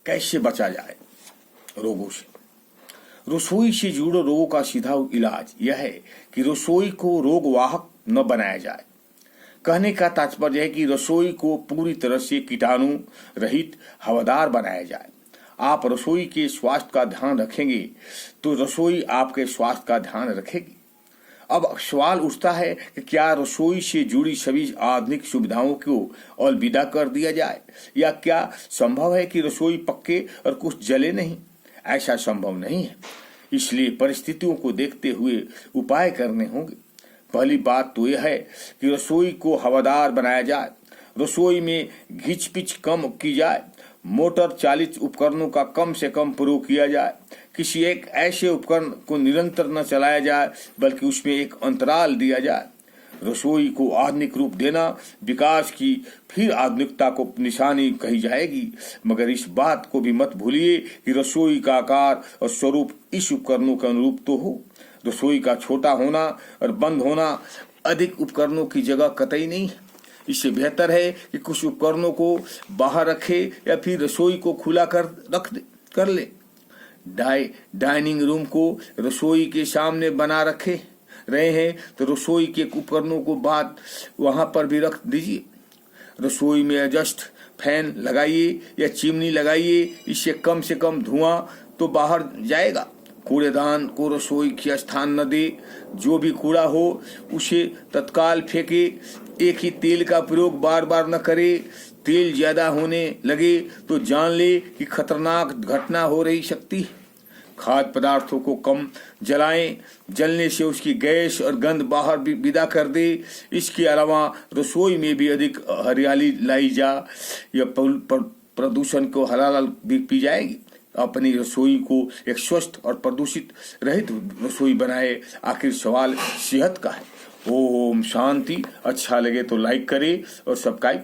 कैसे बचा जाए रोगों से। रसोई से जुड़े रोगों का सीधा इलाज यह है कि रसोई को रोगवाहक न बनाया जाए। कहने का तात्पर्य है कि रसोई को पूरी तरह से कीटाणु रहित हवादार बनाया जाए। आप रसोई के स्वास्थ्य का ध्यान रखेंगे तो रसोई आपके स्वास्थ्य का ध्यान रखेगी। अब सवाल उठता है कि क्या रसोई से जुड़ी सभी आधुनिक सुविधाओं को अलविदा कर दिया जाए, या क्या संभव है कि रसोई पक्के और कुछ जले नहीं? ऐसा संभव नहीं है। इसलिए परिस्थितियों को देखते हुए उपाय करने होंगे। पहली बात तो यह है कि रसोई को हवादार बनाया जाए। रसोई में घिच पिच कम की जाए। मोटर चालित उपकरणों का कम से कम प्रयोग किया जाए। किसी एक ऐसे उपकरण को निरंतर न चलाया जाए बल्कि उसमें एक अंतराल दिया जाए। रसोई को आधुनिक रूप देना विकास की फिर आधुनिकता को निशानी कही जाएगी, मगर इस बात को भी मत भूलिए कि रसोई का आकार और स्वरूप इस उपकरणों के अनुरूप तो हो। रसोई का छोटा होना और बंद होना अधिक उपकरणों की जगह कतई नहीं है। इससे बेहतर है कि कुछ उपकरणों को बाहर रखे या फिर रसोई को खुला कर ले। डाइनिंग रूम को रसोई के सामने बना रखे रहे हैं तो रसोई के उपकरणों को बाद वहां पर भी रख दीजिए। रसोई में एडजस्ट फैन लगाइए या चिमनी लगाइए, इससे कम से कम धुआं तो बाहर जाएगा। कूड़ेदान को रसोई के स्थान न दे। जो भी कूड़ा हो उसे तत्काल फेंके। एक ही तेल का प्रयोग बार बार न करे। तेल ज्यादा होने लगे तो जान ले कि खतरनाक घटना हो रही सकती है। खाद्य पदार्थों को कम जलाएं। जलने से उसकी गैस और गंध बाहर भी विदा कर दे। इसके अलावा रसोई में भी अधिक हरियाली लाई जा या प्रदूषण को हलाल भी पी जाएगी। अपनी रसोई को एक स्वस्थ और प्रदूषित रहित रसोई बनाए। आखिर सवाल सेहत का है। ओम शांति। अच्छा लगे तो लाइक करें और सब्सक्राइब